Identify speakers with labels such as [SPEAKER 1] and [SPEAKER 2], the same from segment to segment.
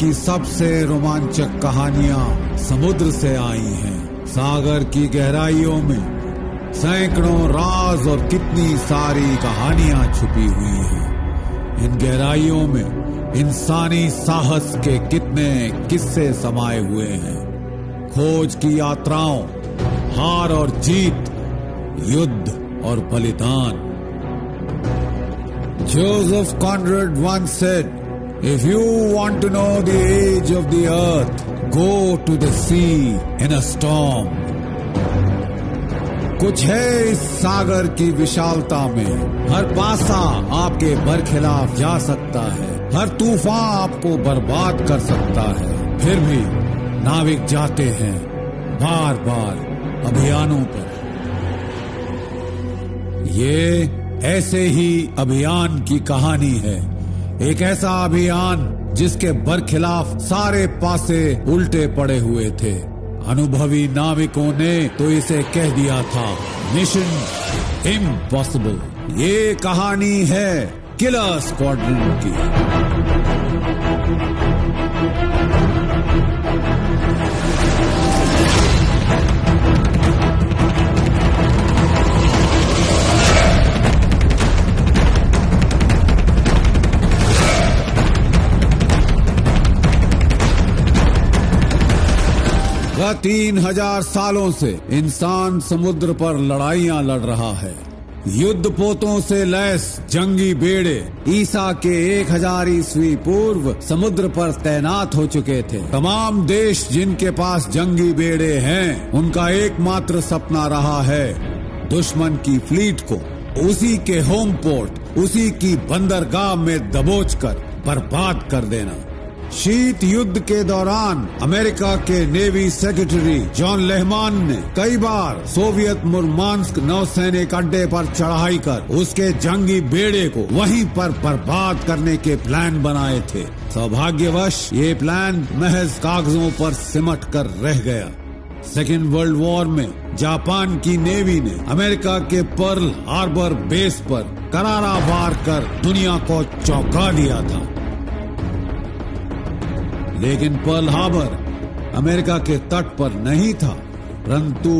[SPEAKER 1] की सबसे रोमांचक कहानियां समुद्र से आई हैं। सागर की गहराइयों में सैकड़ों राज और कितनी सारी कहानियां छुपी हुई हैं। इन गहराइयों में इंसानी साहस के कितने किस्से समाये हुए हैं। खोज की यात्राओं, हार और जीत, युद्ध और बलिदान। Joseph Conrad once said, "If you want to know the age of the earth, go to the sea in a storm." कुछ है इस सागर की विशालता में। हर पासा आपके बरखिलाफ जा सकता है, हर तूफान आपको बर्बाद कर सकता है। फिर भी नाविक जाते हैं बार बार अभियानों पर। ये ऐसे ही अभियान की कहानी है। एक ऐसा अभियान जिसके बरखिलाफ सारे पासे उल्टे पड़े हुए थे। अनुभवी नाविकों ने तो इसे कह दिया था मिशन इम्पॉसिबल। ये कहानी है किलर स्क्वाड्रन की। गत 3000 सालों से इंसान समुद्र पर लड़ाइयां लड़ रहा है। युद्ध पोतों से लैस जंगी बेड़े ईसा के 1000 ईस्वी पूर्व समुद्र पर तैनात हो चुके थे। तमाम देश जिनके पास जंगी बेड़े हैं, उनका एकमात्र सपना रहा है दुश्मन की फ्लीट को उसी के होम पोर्ट, उसी की बंदरगाह में दबोचकर बर्बाद कर देना। शीत युद्ध के दौरान अमेरिका के नेवी सेक्रेटरी जॉन लेहमान ने कई बार सोवियत मुर्मांस्क नौसैनिक अड्डे पर चढ़ाई कर उसके जंगी बेड़े को वहीं पर बर्बाद करने के प्लान बनाए थे। सौभाग्यवश ये प्लान महज कागजों पर सिमट कर रह गया। सेकेंड वर्ल्ड वॉर में जापान की नेवी ने अमेरिका के पर्ल हार्बर बेस पर करारा वार कर दुनिया को चौंका दिया था। लेकिन पर्ल हार्बर अमेरिका के तट पर नहीं था, परंतु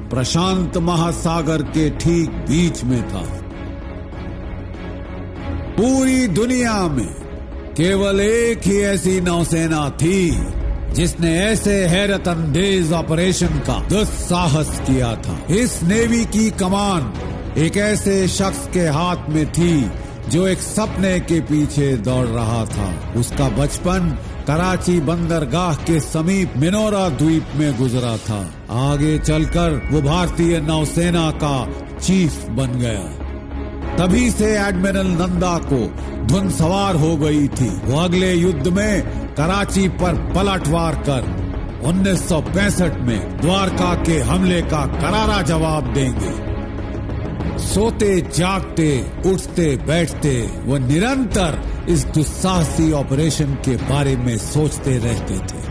[SPEAKER 1] प्रशांत महासागर के ठीक बीच में था। पूरी दुनिया में केवल एक ही ऐसी नौसेना थी जिसने ऐसे हैरत अंदेज ऑपरेशन का दुस्साहस किया था। इस नेवी की कमान एक ऐसे शख्स के हाथ में थी जो एक सपने के पीछे दौड़ रहा था। उसका बचपन कराची बंदरगाह के समीप मिनोरा द्वीप में गुजरा था। आगे चलकर वो भारतीय नौसेना का चीफ बन गया। तभी से एडमिरल नंदा को धुन सवार हो गई थी। वो अगले युद्ध में कराची पर पलटवार कर 1965 में द्वारका के हमले का करारा जवाब देंगे। सोते जागते उठते बैठते वो निरंतर इस दुस्साहसी ऑपरेशन के बारे में सोचते रहते थे।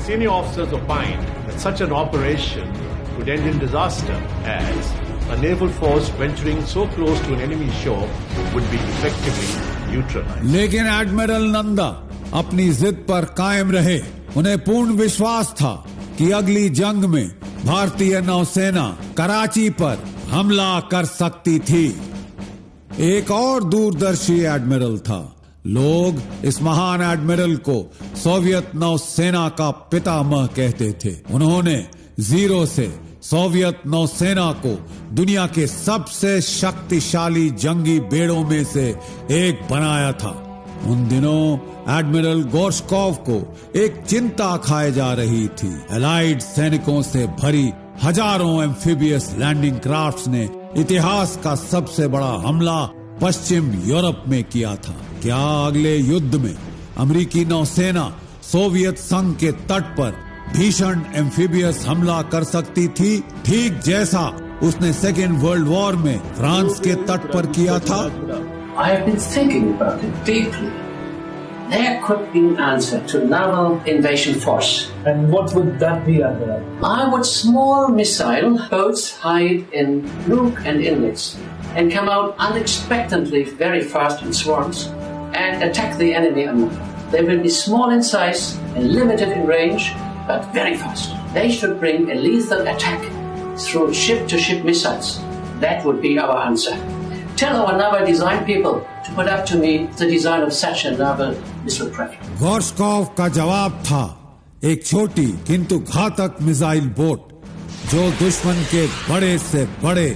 [SPEAKER 2] Senior officers opined that such an operation could end in disaster, as a naval force venturing so close to an enemy shore would be effectively neutralized.
[SPEAKER 1] लेकिन एडमिरल नंदा अपनी जिद पर कायम रहे। उन्हें पूर्ण विश्वास था कि अगली जंग में भारतीय नौसेना कराची पर हमला कर सकती थी। एक और दूरदर्शी एडमिरल था। लोग इस महान एडमिरल को सोवियत नौसेना का पितामह कहते थे। उन्होंने जीरो से सोवियत नौसेना को दुनिया के सबसे शक्तिशाली जंगी बेड़ों में से एक बनाया था। उन दिनों एडमिरल गोर्शकोव को एक चिंता खाए जा रही थी। एलाइड सैनिकों से भरी हजारों एम्फीबियस लैंडिंग क्राफ्ट्स ने इतिहास का सबसे बड़ा हमला पश्चिम यूरोप में किया था। क्या अगले युद्ध में अमेरिकी नौसेना सोवियत संघ के तट पर भीषण एम्फीबियस हमला कर सकती थी, ठीक जैसा उसने सेकेंड वर्ल्ड वॉर में फ्रांस के तट पर किया था?
[SPEAKER 3] I have been thinking about it deeply. There could be an answer to naval invasion force.
[SPEAKER 4] And what would that be, Admiral?
[SPEAKER 3] I would small missile boats hide in nook and inlets and come out unexpectedly very fast in swarms and attack the enemy en masse. They will be small in size and limited in range, but very fast. They should bring a lethal attack through ship-to-ship missiles. That would be our answer. Tell our naval design people to put up to me the design of such a naval missile craft.
[SPEAKER 1] Gorshkov का जवाब था एक छोटी किंतु घातक missile boat जो दुश्मन के बड़े से बड़े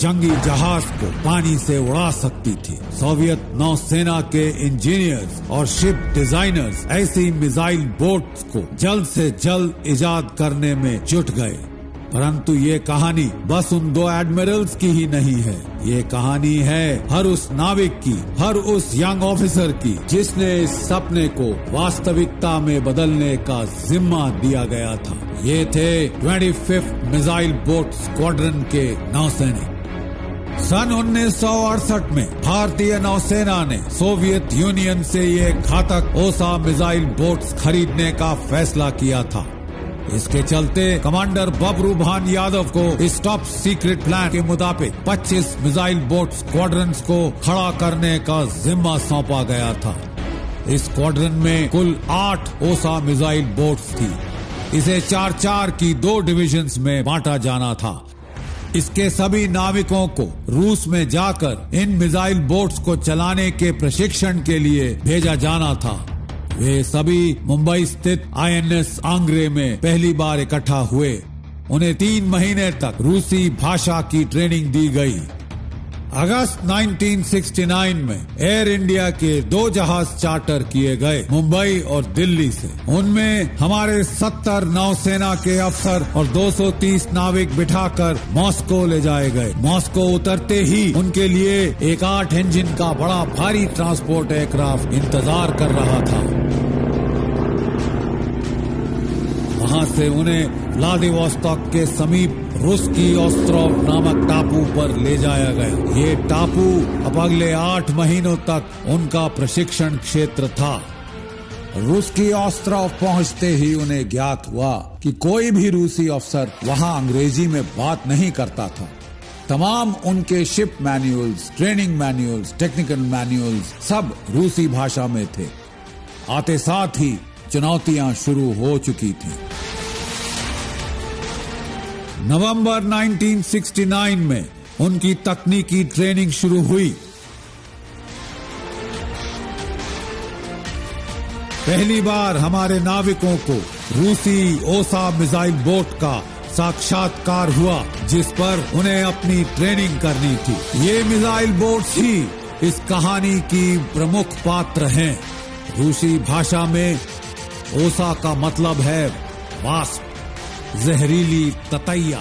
[SPEAKER 1] जंगी जहाज को पानी से उड़ा सकती थी। सोवियत नौसेना के इंजीनियर्स और शिप डिजाइनर्स ऐसी मिसाइल बोट्स को जल्द से जल्द इजाद करने में जुट गए। परंतु ये कहानी बस उन दो एडमिरल्स की ही नहीं है, ये कहानी है हर उस नाविक की, हर उस यंग ऑफिसर की जिसने इस सपने को वास्तविकता में बदलने का जिम्मा दिया गया था। ये थे 25th मिसाइल बोट स्क्वाड्रन के नौसैनिक। सन 1968 में भारतीय नौसेना ने सोवियत यूनियन से ये घातक ओसा मिसाइल बोट्स खरीदने का फैसला किया था। इसके चलते कमांडर बबरू भान यादव को इस टॉप सीक्रेट प्लान के मुताबिक 25 मिसाइल बोट स्क्वाड्रन्स को खड़ा करने का जिम्मा सौंपा गया था। इस स्क्वाड्रन में कुल 8 ओसा मिसाइल बोट्स थी। इसे 4-4 की 2 डिविजन्स में बांटा जाना था। इसके सभी नाविकों को रूस में जाकर इन मिसाइल बोट्स को चलाने के प्रशिक्षण के लिए भेजा जाना था। वे सभी मुंबई स्थित INS आंग्रे में पहली बार इकट्ठा हुए। उन्हें 3 महीने तक रूसी भाषा की ट्रेनिंग दी गई। अगस्त 1969 में एयर इंडिया के 2 जहाज चार्टर किए गए मुंबई और दिल्ली से। उनमें हमारे 70 नौसेना के अफसर और 230 नाविक बिठाकर मॉस्को ले जाए गए। मॉस्को उतरते ही उनके लिए एक 8 इंजन का बड़ा भारी ट्रांसपोर्ट एयरक्राफ्ट इंतजार कर रहा था। वहां से उन्हें व्लादिवोस्तोक के समीप रुस्की ऑस्ट्रोव नामक टापू पर ले जाया गया। ये टापू अब अगले 8 महीनों तक उनका प्रशिक्षण क्षेत्र था। रुस्की ऑस्ट्रोव पहुंचते ही उन्हें ज्ञात हुआ कि कोई भी रूसी अफसर वहां अंग्रेजी में बात नहीं करता था। तमाम उनके ship manuals, training manuals, technical manuals सब रूसी भाषा में थे। आते साथ ही चुनौतियां शुरू हो चुकी थी। नवंबर 1969 में उनकी तकनीकी ट्रेनिंग शुरू हुई। पहली बार हमारे नाविकों को रूसी ओसा मिसाइल बोट का साक्षात्कार हुआ जिस पर उन्हें अपनी ट्रेनिंग करनी थी। ये मिसाइल बोट्स ही इस कहानी की प्रमुख पात्र हैं। रूसी भाषा में ओसा का मतलब है वास्प, जहरीली ततैया।